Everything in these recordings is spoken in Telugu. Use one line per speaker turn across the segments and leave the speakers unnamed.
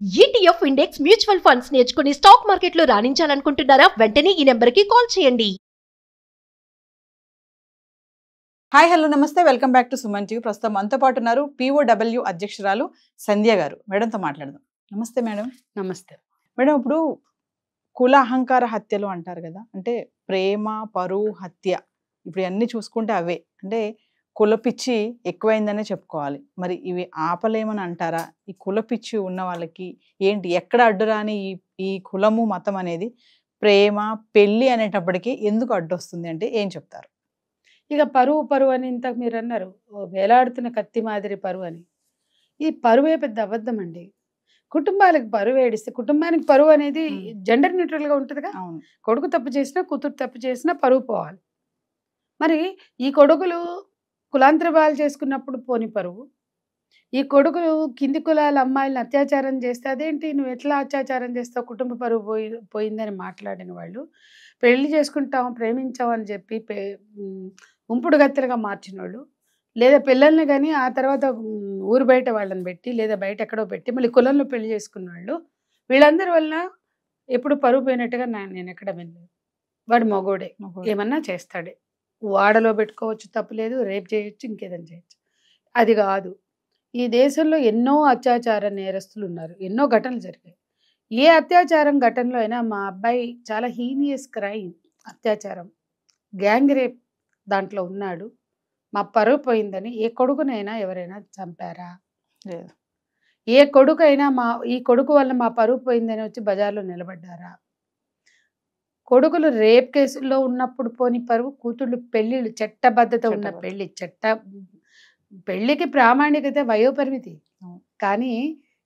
ETF ఇండెక్స్ మ్యూచువల్ ఫండ్స్ నేర్చుకుని స్టాక్ మార్కెట్లో రాణించాలనుకుంటున్నారా? వెంటనే ఈ నెంబర్కి కాల్ చేయండి.
హాయ్ హలో నమస్తే, welcome back to Suman TV. ప్రస్తుతం మనతో పాటు ఉన్నారు POW అధ్యక్షురాలు సంధ్య గారు. మేడంతో మాట్లాడదాం. నమస్తే మేడం.
నమస్తే
మేడం, ఇప్పుడు కుల అహంకార హత్యలు అంటారు కదా, అంటే ప్రేమ పరువు హత్య, ఇప్పుడు అన్నీ చూసుకుంటే అవే, అంటే కులపిచ్చి ఎక్కువైందనే చెప్పుకోవాలి. మరి ఇవి ఆపలేమని అంటారా? ఈ కులపిచ్చి ఉన్న వాళ్ళకి ఏంటి, ఎక్కడ అడ్డురాని ఈ కులము మతం అనేది ప్రేమ పెళ్ళి అనేటప్పటికీ ఎందుకు అడ్డొస్తుంది అంటే ఏం చెప్తారు?
ఇక పరువు అని ఇంతకు మీరు అన్నారు, వేలాడుతున్న కత్తి మాదిరి పరువు అని. ఈ పరువే పెద్ద అబద్ధం అండి. కుటుంబాలకు పరువు ఏడిస్తే, కుటుంబానికి పరువు అనేది జెండర్ న్యూట్రల్ గా ఉంటుందిగా.
అవును.
కొడుకు తప్పు చేసినా కూతురు తప్పు చేసినా పరువు పోవాలి. మరి ఈ కొడుకులు కులాంతరవాలు చేసుకున్నప్పుడు పోని పరువు, ఈ కొడుకులు కింది కులాల అమ్మాయిలను అత్యాచారం చేస్తే అదేంటి నువ్వు ఎట్లా అత్యాచారం చేస్తావు, కుటుంబ పరువు పోయిందని మాట్లాడిన వాళ్ళు, పెళ్లి చేసుకుంటాం ప్రేమించాం అని చెప్పి ఉంపుడు గత్తెలుగా మార్చిన వాళ్ళు, లేదా పిల్లల్ని కానీ ఆ తర్వాత ఊరు బయట వాళ్ళని పెట్టి లేదా బయట ఎక్కడో పెట్టి మళ్ళీ కులంలో పెళ్లి చేసుకున్న వాళ్ళు, వీళ్ళందరి వల్ల ఎప్పుడు పరువు పోయినట్టుగా నేను ఎక్కడ వినలేదు. వాడు మగోడే, ఏమన్నా చేస్తాడే, వాడలో పెట్టుకోవచ్చు, తప్పులేదు, రేపు చేయొచ్చు, ఇంకేదైనా చేయొచ్చు. అది కాదు. ఈ దేశంలో ఎన్నో అత్యాచార నేరస్తులు ఉన్నారు, ఎన్నో ఘటనలు జరిగాయి. ఏ అత్యాచారం ఘటనలో అయినా మా అబ్బాయి చాలా హీనియస్ క్రైమ్, అత్యాచారం, గ్యాంగ్ రేప్ దాంట్లో ఉన్నాడు, మా పరువు పోయిందని ఏ కొడుకునైనా ఎవరైనా చంపారా?
లేదు.
ఏ కొడుకైనా ఈ కొడుకు వల్ల మా పరువు పోయిందని వచ్చి బజార్లో నిలబడ్డారా? కొడుకులు రేప్ కేసుల్లో ఉన్నప్పుడు పోని పరువు, కూతుళ్ళు పెళ్ళిళ్ళు, చట్టబద్ధత ఉన్న పెళ్లి, పెళ్లికి ప్రామాణికత వయోపరిమితి, కానీ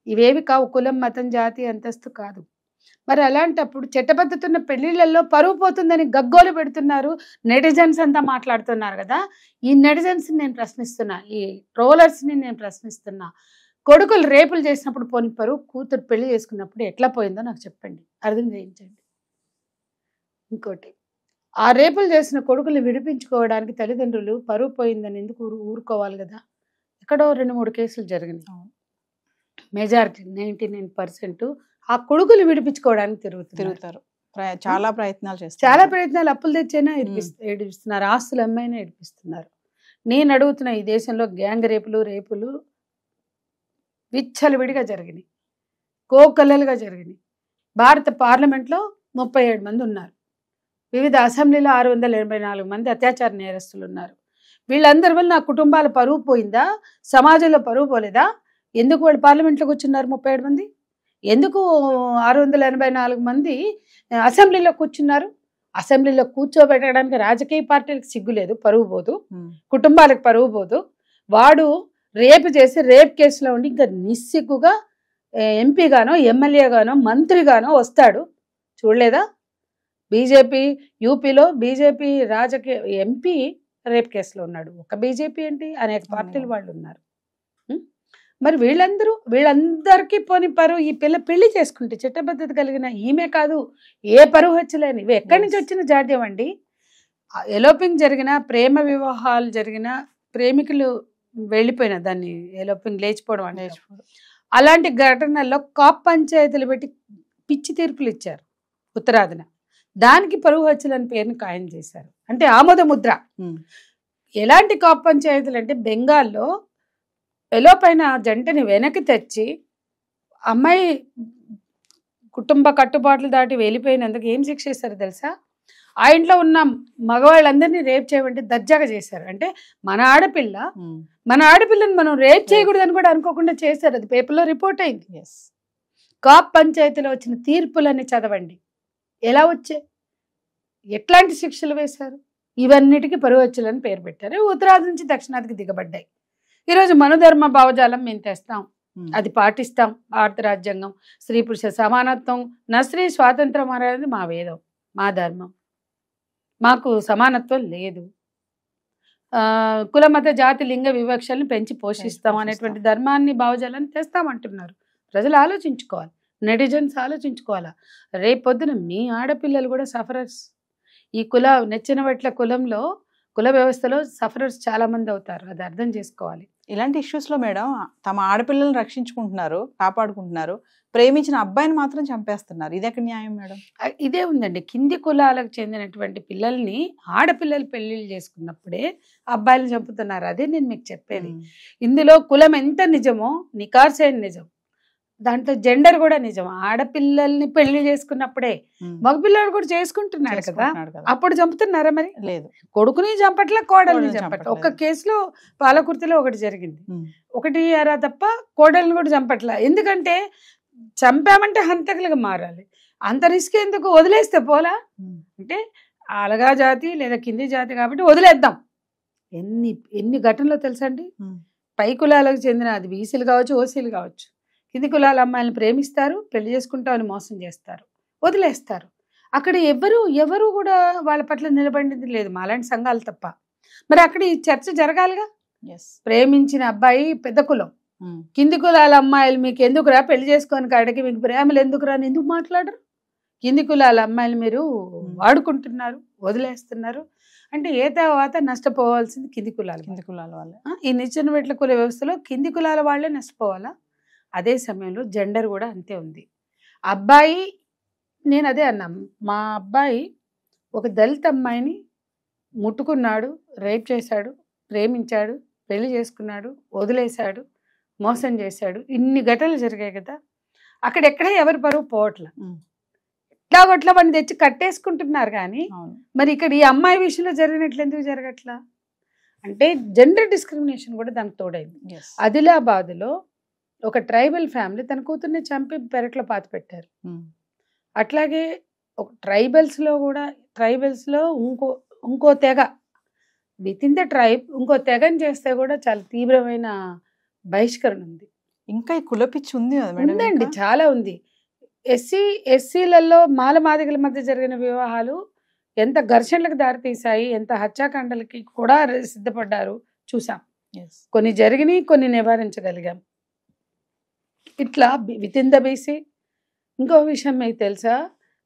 ఇవేవి కావు, కులం మతం జాతి అంతస్తు కాదు. మరి అలాంటప్పుడు చట్టబద్ధత ఉన్న పెళ్లిళ్ళల్లో పరువు పోతుందని గగ్గోలు పెడుతున్నారు, నెటిజన్స్ అంతా మాట్లాడుతున్నారు కదా. ఈ నెటిజన్స్ నేను ప్రశ్నిస్తున్నా, ఈ ట్రోలర్స్ని నేను ప్రశ్నిస్తున్నా. కొడుకులు రేపులు చేసినప్పుడు పోని పరువు, కూతురు పెళ్లి చేసుకున్నప్పుడు ఎట్లా పోయిందో నాకు చెప్పండి, అర్థం చేయించండి. ఇంకోటి, ఆ రేపులు చేసిన కొడుకులు విడిపించుకోవడానికి తల్లిదండ్రులు పరువు పోయిందని ఎందుకు ఊరుకోవాలి కదా. ఎక్కడో 2-3 కేసులు జరిగినాయి. మెజారిటీ 99% ఆ కొడుకులు విడిపించుకోవడానికి తిరుగుతారు.
చాలా ప్రయత్నాలు చేస్తారు,
చాలా ప్రయత్నాలు, అప్పులు తెచ్చైనా ఏడిపిస్తున్నారు, ఆస్తులు అమ్మైనా ఏడిపిస్తున్నారు. నేను అడుగుతున్న, ఈ దేశంలో గ్యాంగ్ రేపులు విచ్చలవిడిగా జరిగినాయి, కోకల్లలుగా జరిగినాయి. భారత పార్లమెంట్లో 37 మంది ఉన్నారు, వివిధ అసెంబ్లీలో 684 మంది అత్యాచార నేరస్తులు ఉన్నారు. వీళ్ళందరి వల్ల నా కుటుంబాల పరువు పోయిందా, సమాజంలో పరువు పోలేదా? ఎందుకు వాళ్ళు పార్లమెంట్లో కూర్చున్నారు 37 మంది? ఎందుకు 684 మంది అసెంబ్లీలో కూర్చున్నారు? అసెంబ్లీలో కూర్చోబెట్టడానికి రాజకీయ పార్టీలకు సిగ్గులేదు, పరువు పోదు, కుటుంబాలకు పరువు పోదు. వాడు రేపు చేసి రేప్ కేసులో ఉండి ఇంకా నిస్సిగ్గుగా ఎంపీగానో ఎమ్మెల్యేగానో మంత్రిగానో వస్తాడు, చూడలేదా? బీజేపీ యూపీలో బీజేపీ రాజకీయ ఎంపీ రేప్ కేసులో ఉన్నాడు. ఒక బీజేపీ ఏంటి, అనేక పార్టీలు వాళ్ళు ఉన్నారు. మరి వీళ్ళందరికీ పోని పరువు, ఈ పిల్ల పెళ్లి చేసుకుంటే చట్టబద్ధత కలిగిన ఈమె కాదు, ఏ పరువు హత్యలేని ఇవి ఎక్కడి నుంచి వచ్చిన జాడ్యం అండి. ఎలోపింగ్ జరిగిన, ప్రేమ వివాహాలు జరిగిన, ప్రేమికులు వెళ్ళిపోయిన దాన్ని ఎలోపింగ్ లేచిపోవడం అంటే, అలాంటి ఘటనల్లో కాప్ పంచాయతీలు పెట్టి పిచ్చి తీర్పులు ఇచ్చారు ఉత్తరాదిన. దానికి పరువు హత్యలని పేరుని ఖాయం చేశారు, అంటే ఆమోద ముద్ర. ఎలాంటి కాప్ పంచాయతీలు అంటే, బెంగాల్లో ఎలోపైన జంటని వెనక్కి తెచ్చి అమ్మాయి కుటుంబ కట్టుబాట్లు దాటి వెళ్ళిపోయినందుకు ఏం శిక్ష చేశారు తెలుసా? ఆ ఇంట్లో ఉన్న మగవాళ్ళందరినీ రేప్ చేయమంటే దర్జాగా చేశారు. అంటే మన ఆడపిల్లని మనం రేప్ చేయకూడదని కూడా అనుకోకుండా చేశారు. అది పేపర్లో రిపోర్ట్ అయింది. కాప్ పంచాయతీలో వచ్చిన తీర్పులన్నీ చదవండి, ఎలా వచ్చాయి, ఎట్లాంటి శిక్షలు వేశారు. ఇవన్నిటికీ పరువు హత్యలని పేరు పెట్టారు. ఉత్తరాది నుంచి దక్షిణాదికి దిగబడ్డాయి. ఈరోజు మనుధర్మ భావజాలం మేము తెస్తాం, అది పాటిస్తాం. భారత రాజ్యాంగం స్త్రీ పురుష సమానత్వం, నా స్త్రీ స్వాతంత్రం అనేది మా వేదం, మా ధర్మం. మాకు సమానత్వం లేదు, కుల మత జాతి లింగ వివక్షల్ని పెంచి పోషిస్తాం అనేటువంటి ధర్మాన్ని భావజాలాన్ని తెస్తామంటున్నారు. ప్రజలు ఆలోచించుకోవాలి, నెటిజన్స్ ఆలోచించుకోవాలా. రేపొద్దున మీ ఆడపిల్లలు కూడా సఫరర్స్. ఈ నెచ్చిన వెట్ల కులంలో కుల వ్యవస్థలో సఫరర్స్ చాలా మంది అవుతారు, అది అర్థం చేసుకోవాలి.
ఇలాంటి ఇష్యూస్ లో మేడం తమ ఆడపిల్లల్ని రక్షించుకుంటున్నారు, కాపాడుకుంటున్నారు, ప్రేమించిన అబ్బాయిని మాత్రం చంపేస్తున్నారు. ఇది ఎక్కడ న్యాయం మేడం?
ఇదే ఉందండి, కింది కులాలకు చెందినటువంటి పిల్లల్ని ఆడపిల్లలు పెళ్లిళ్ళు చేసుకున్నప్పుడే అబ్బాయిలు చంపుతున్నారు. అదే నేను మీకు చెప్పేది. ఇందులో కులం ఎంత నిజమో నికార్సైన నిజం, దాంట్లో జెండర్ కూడా నిజం. ఆడపిల్లల్ని పెళ్లి చేసుకున్నప్పుడే మగపిల్లలు కూడా చేసుకుంటున్నారు కదా, అప్పుడు చంపుతున్నారా? మరి
లేదు,
కొడుకుని చంపట్ల, కోడల్ని చంపట్ల. ఒక్క కేసులో పాలకుర్తిలో ఒకటి జరిగింది, ఒకటి అరా తప్ప కోడల్ని కూడా చంపట్ల. ఎందుకంటే చంపామంటే హంతకులుగా మారాలి, అంత రిస్క్ ఎందుకు, వదిలేస్తే పోలా. అంటే అలగా జాతి లేదా కింది జాతి కాబట్టి వదిలేద్దాం. ఎన్ని ఎన్ని ఘటనలో తెలుసండి, పై కులాలకు చెందిన, అది బీసీలు కావచ్చు, ఓసీలు కావచ్చు, కింది కులాల అమ్మాయిలను ప్రేమిస్తారు, పెళ్లి చేసుకుంటామని మోసం చేస్తారు, వదిలేస్తారు. అక్కడ ఎవరు కూడా వాళ్ళ పట్ల నిలబడింది లేదు, మాలాంటి సంఘాలు తప్ప. మరి అక్కడ ఈ చర్చ జరగాలిగా. ప్రేమించిన అబ్బాయి పెద్ద కులం, కింది కులాల అమ్మాయిలు మీకు ఎందుకురా పెళ్లి చేసుకొని కాడికి, మీకు ప్రేమలు ఎందుకురా అని ఎందుకు మాట్లాడరు? కింది కులాల అమ్మాయిలు మీరు వాడుకుంటున్నారు, వదిలేస్తున్నారు అంటే ఏ తర్వాత నష్టపోవాల్సింది కింది కులాల వాళ్ళే. ఈ నిచ్చెన మెట్ల కుల వ్యవస్థలో కింది కులాల వాళ్ళే నష్టపోవాలా? అదే సమయంలో జెండర్ కూడా అంతే ఉంది. అబ్బాయి, నేను అదే అన్నా, మా అబ్బాయి ఒక దళిత అమ్మాయిని ముట్టుకున్నాడు, రేప్ చేశాడు, ప్రేమించాడు, పెళ్లి చేసుకున్నాడు, వదిలేశాడు, మోసం చేశాడు, ఇన్ని ఘటనలు జరిగాయి కదా. అక్కడెక్కడ ఎవరి పరువు పోవట్ల, ఎట్లాగొట్లా వాడిని తెచ్చి కట్టేసుకుంటున్నారు. కానీ మరి ఇక్కడ ఈ అమ్మాయి విషయంలో జరిగినట్లు ఎందుకు జరగట్లా అంటే జెండర్ డిస్క్రిమినేషన్ కూడా దానికి తోడైంది. ఆదిలాబాద్లో ఒక ట్రైబల్ ఫ్యామిలీ తన కూతుర్ని చంపి పెరట్లో పాతి పెట్టారు. అట్లాగే ఒక ట్రైబల్స్లో ఇంకో తెగ, విత్ ఇన్ ద ట్రైబ్ ఇంకో తెగని చేస్తే కూడా చాలా తీవ్రమైన బహిష్కరణ ఉంది.
ఇంకా ఈ కులపిచ్చి ఉంది
ఉందండి, చాలా ఉంది. ఎస్సీలలో మాలమాదిగల మధ్య జరిగిన వివాహాలు ఎంత ఘర్షణలకు దారితీశాయి, ఎంత హత్యాకాండలకి కూడా సిద్ధపడ్డారు చూసాం. కొన్ని జరిగినాయి, కొన్ని నివారించగలిగాం. ఇట్లా విత్ ఇన్ ద బీసీ. ఇంకో విషయం మీకు తెలుసా,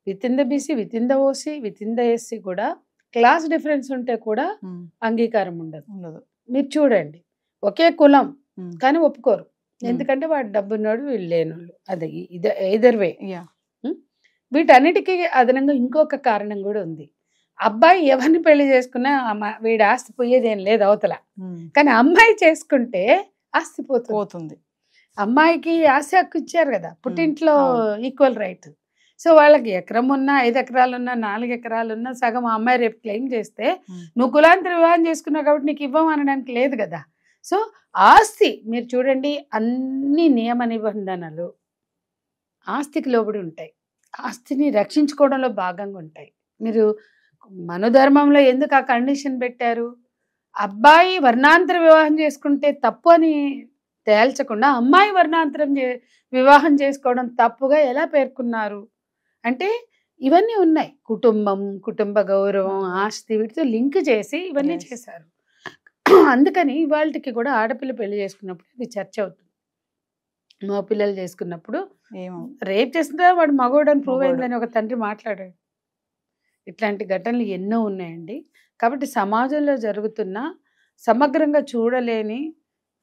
with in the BC, with in the OC, with in the SC కూడా క్లాస్ డిఫరెన్స్ ఉంటే కూడా అంగీకారం ఉండదు. మీరు చూడండి, ఒకే కులం కానీ ఒప్పుకోరు, ఎందుకంటే వాడు డబ్బున్నాడు, వీళ్ళు లేనోళ్ళు. అది ఇదర్ వే. వీటన్నిటికీ అదనంగా ఇంకొక కారణం కూడా ఉంది. అబ్బాయి ఎవరిని పెళ్లి చేసుకున్నా వీడి ఆస్తి పోయేదేం లేదు అవతల, కానీ అమ్మాయి చేసుకుంటే ఆస్తి పోతుంది. అమ్మాయికి ఆస్తి హక్కు ఇచ్చారు కదా, పుట్టింట్లో ఈక్వల్ రైట్. సో వాళ్ళకి ఎకరం ఉన్నా, 5 ఎకరాలున్నా, 4 ఎకరాలున్నా సగం ఆ అమ్మాయి రేపు క్లెయిమ్ చేస్తే నువ్వు కులాంతర వివాహం చేసుకున్నావు కాబట్టి నీకు ఇవ్వం అనడానికి లేదు కదా. సో ఆస్తి మీరు చూడండి, అన్ని నియమ నిబంధనలు ఆస్తికి లోబడి ఉంటాయి, ఆస్తిని రక్షించుకోవడంలో భాగంగా ఉంటాయి. మీరు మనోధర్మంలో ఎందుకు ఆ కండిషన్ పెట్టారు? అబ్బాయి వర్ణాంతర వివాహం చేసుకుంటే తప్పు అని తేల్చకుండా అమ్మాయి వర్ణాంతరం వివాహం చేసుకోవడం తప్పుగా ఎలా పేర్కొన్నారు అంటే ఇవన్నీ ఉన్నాయి. కుటుంబం, కుటుంబ గౌరవం, ఆస్తి వీటితో లింక్ చేసి ఇవన్నీ చేశారు. అందుకని వాళ్ళకి కూడా ఆడపిల్ల పెళ్లి చేసుకున్నప్పుడు ఇది చర్చ అవుతుంది. మా పిల్లలు చేసుకున్నప్పుడు రేప్ చేస్తుంటే వాడు మగోడని ప్రూవ్ అయిందని ఒక తండ్రి మాట్లాడాడు. ఇట్లాంటి ఘటనలు ఎన్నో ఉన్నాయండి. కాబట్టి సమాజంలో జరుగుతున్న సమగ్రంగా చూడలేని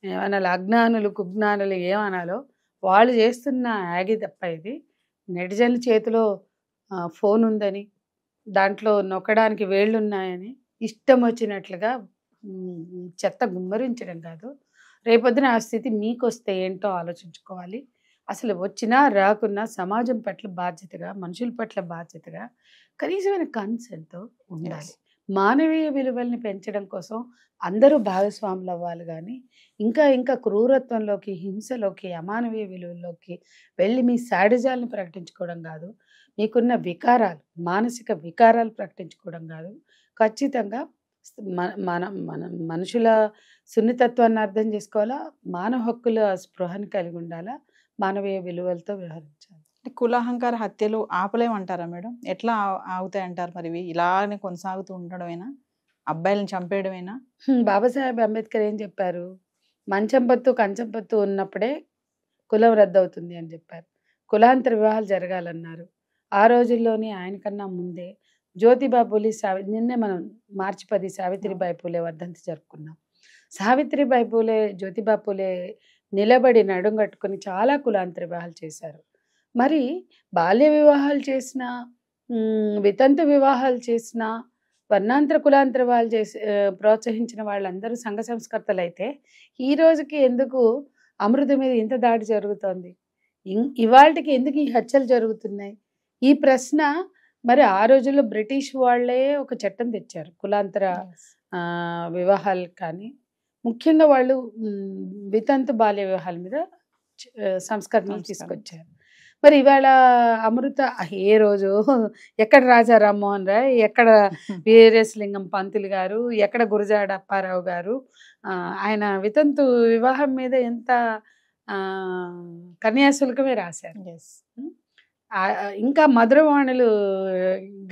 ఏమనాలి, అజ్ఞానులు కుజ్ఞానులు ఏమనాలో వాళ్ళు చేస్తున్న యాగి తప్ప ఇది. నెటిజన్ల చేతిలో ఫోన్ ఉందని, దాంట్లో నొక్కడానికి వేళ్ళు ఉన్నాయని ఇష్టం వచ్చినట్లుగా చెత్త గుమ్మరించడం కాదు. రేపొద్దున ఆ స్థితి మీకు వస్తే ఏంటో ఆలోచించుకోవాలి. అసలు వచ్చినా రాకున్నా సమాజం పట్ల బాధ్యతగా, మనుషుల పట్ల బాధ్యతగా కనీసమైన కన్సెంట్తో ఉండాలి. మానవీయ విలువల్ని పెంచడం కోసం అందరూ భాగస్వాములు అవ్వాలి. కానీ ఇంకా క్రూరత్వంలోకి, హింసలోకి, అమానవీయ విలువల్లోకి వెళ్ళి మీ శాడిజాలను ప్రకటించుకోవడం కాదు, మీకున్న వికారాలు, మానసిక వికారాలు ప్రకటించుకోవడం కాదు. ఖచ్చితంగా మనుషుల సున్నితత్వాన్ని అర్థం చేసుకోవాలా, మానవ హక్కుల స్పృహని కలిగి ఉండాలా, మానవీయ విలువలతో వ్యవహరించాలి.
కులాహంకార హత్యలు ఆపలేమంటారా మేడం? ఎట్లా ఆగుతాయి అంటారు? మరి ఇలానే కొనసాగుతూ ఉండడమేనా, అబ్బాయిలను చంపేయడమేనా?
బాబాసాహెబ్ అంబేద్కర్ ఏం చెప్పారు? మంచం పత్తు కంచం పత్తు ఉన్నప్పుడే కులం రద్దవుతుంది అని చెప్పారు. కులాంతర వివాహాలు జరగాలన్నారు. ఆ రోజుల్లోనే ఆయన కన్నా ముందే జ్యోతిబా పూలే నిన్నే మనం మార్చి 10 సావిత్రిబాయి పూలే వర్ధంతి జరుపుకున్నాం. సావిత్రిబాయి పూలే, జ్యోతిబా పూలే నిలబడి నడుం కట్టుకొని చాలా కులాంతర వివాహాలు చేశారు. మరి బాల్య వివాహాలు చేసిన, వితంతు వివాహాలు చేసిన, వర్ణాంతర కులాంతర వాళ్ళు చేసి ప్రోత్సహించిన వాళ్ళందరూ సంఘ సంస్కర్తలు అయితే ఈ రోజుకి ఎందుకు అమృత మీద ఇంత దాడి జరుగుతోంది? ఇవాళకి ఎందుకు ఈ హత్యలు జరుగుతున్నాయి? ఈ ప్రశ్న మరి ఆ రోజుల్లో బ్రిటిష్ వాళ్ళే ఒక చట్టం తెచ్చారు కులాంతర వివాహాలు. కానీ ముఖ్యంగా వాళ్ళు వితంతు బాల్య వివాహాల మీద సంస్కరణలు తీసుకొచ్చారు. మరి ఇవాళ అమృత ఏ రోజు ఎక్కడ రాజా రామ్మోహన్ రాయ్, ఎక్కడ వీరేశలింగం పంతులు గారు, ఎక్కడ గురజాడ అప్పారావు గారు ఆయన వితంతు వివాహం మీద ఎంత కన్యాశుల్కమే రాశారు. ఇంకా మధురవాణులు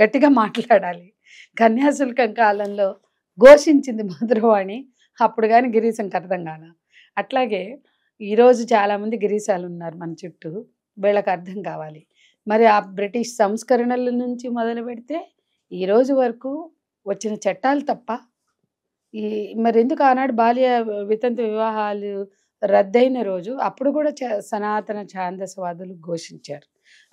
గట్టిగా మాట్లాడాలి. కన్యాశుల్కం కాలంలో ఘోషించింది మధురవాణి, అప్పుడు కానీ గిరీశంకి అర్థం కాల. అట్లాగే ఈరోజు చాలామంది గిరీశాలు ఉన్నారు మన చుట్టూ, వీళ్ళకి అర్థం కావాలి. మరి ఆ బ్రిటిష్ సంస్కరణల నుంచి మొదలు పెడితే ఈరోజు వరకు వచ్చిన చట్టాలు తప్ప మరి ఎందుకు ఆనాడు బాల్య వితంతు వివాహాలు రద్దయిన రోజు అప్పుడు కూడా సనాతన ఛాందసవాదులు ఘోషించారు.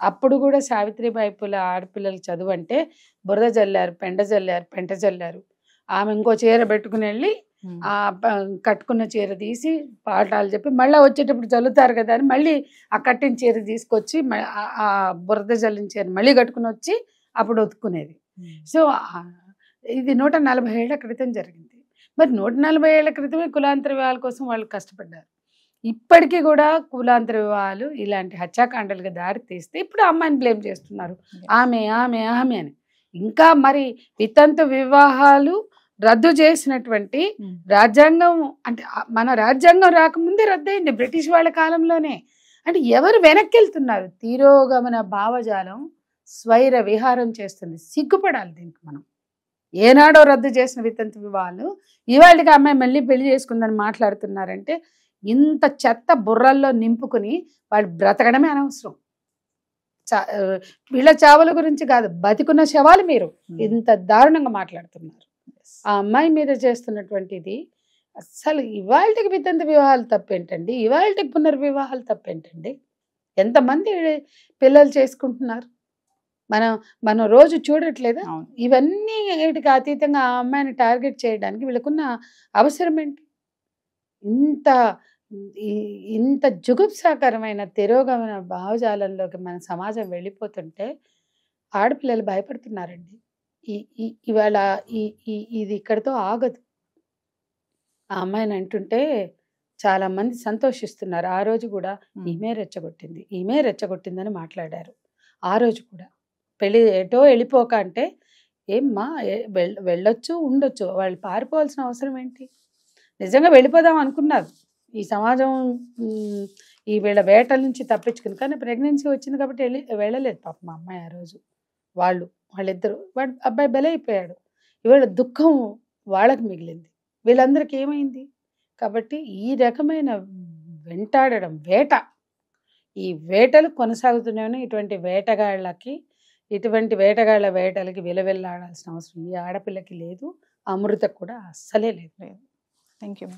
అప్పుడు కూడా సావిత్రిబాయి పూలే ఆడపిల్లలు చదువు అంటే బురద జల్లారు, పెంట జల్లారు. ఆమె ఇంకో చీర పెట్టుకుని వెళ్ళి ఆ కట్టుకున్న చీర తీసి పాఠాలు చెప్పి మళ్ళీ వచ్చేటప్పుడు చల్లుతారు కదా అని మళ్ళీ ఆ కట్టిన చీర తీసుకొచ్చి ఆ బురద జల్లిన చీర మళ్ళీ కట్టుకుని వచ్చి అప్పుడు ఒతుక్కునేది. సో ఇది 140 ఏళ్ల క్రితం జరిగింది. మరి 140 ఏళ్ల క్రితమే కులాంతర వివాహాల కోసం వాళ్ళు కష్టపడ్డారు. ఇప్పటికీ కూడా కులాంతర వివాహాలు ఇలాంటి హత్యాకాండలుగా దారి తీస్తే ఇప్పుడు అమ్మాయిని బ్లేమ్ చేస్తున్నారు, ఆమె ఆమె ఆమె అని. ఇంకా మరి వితంతు వివాహాలు రద్దు చేసినటువంటి రాజ్యాంగం, అంటే మన రాజ్యాంగం రాకముందే రద్దయింది బ్రిటిష్ వాళ్ళ కాలంలోనే. అంటే ఎవరు వెనక్కి వెళ్తున్నారు? తిరోగమన భావజాలం స్వైర విహారం చేస్తుంది. సిగ్గుపడాలి దీనికి మనం. ఏనాడో రద్దు చేసిన వితంతు వివాహాలు ఇవాళకి అమ్మాయి మళ్ళీ పెళ్లి చేసుకుందని మాట్లాడుతున్నారంటే ఇంత చెత్త బుర్రల్లో నింపుకుని వాళ్ళు బ్రతకడమే అనవసరం. వీళ్ళ చావుల గురించి కాదు, బతికున్న శవాలు మీరు ఇంత దారుణంగా మాట్లాడుతున్నారు. ఆ అమ్మాయి మీద చేస్తున్నటువంటిది అసలు ఇవాళకి వితంతు వివాహాలు తప్పేంటండి? ఇవాళకి పునర్వివాహాలు తప్పేంటండి? ఎంతమంది పిల్లలు చేసుకుంటున్నారు? మనం రోజు చూడట్లేదా? ఇవన్నీ వీటికి అతీతంగా ఆ అమ్మాయిని టార్గెట్ చేయడానికి వీళ్ళకున్న అవసరం ఏంటి? ఇంత జుగుప్సాకరమైన తిరోగమన భావజాలంలోకి మన సమాజం వెళ్ళిపోతుంటే ఆడపిల్లలు భయపడుతున్నారండి. ఇవాళ ఇది ఇక్కడితో ఆగదు. ఆ అమ్మాయిని అంటుంటే చాలా మంది సంతోషిస్తున్నారు. ఆ రోజు కూడా ఈమె రెచ్చగొట్టిందని మాట్లాడారు. ఆ రోజు కూడా పెళ్ళి ఎటో వెళ్ళిపోక అంటే ఏమ్మా వెళ్ళొచ్చు, ఉండొచ్చు, వాళ్ళు పారిపోవాల్సిన అవసరం ఏంటి? నిజంగా వెళ్ళిపోదాం అనుకున్నారు ఈ సమాజం ఈ వీళ్ళ వేటల నుంచి తప్పించుకుని, కానీ ప్రెగ్నెన్సీ వచ్చింది కాబట్టి వెళ్ళలేదు పాపం మా అమ్మాయి. ఆ రోజు వాళ్ళిద్దరు అబ్బాయి బలైపోయాడు. ఇవాళ దుఃఖం వాళ్ళకి మిగిలింది. వీళ్ళందరికీ ఏమైంది? కాబట్టి ఈ రకమైన వెంటాడడం ఈ వేటలు కొనసాగుతూనే ఇటువంటి వేటగాళ్ళ వేటలకి విలవిల్లాడాల్సిన అవసరం ఈ ఆడపిల్లకి లేదు, అమృతకు కూడా అస్సలే లేదు.
Thank you.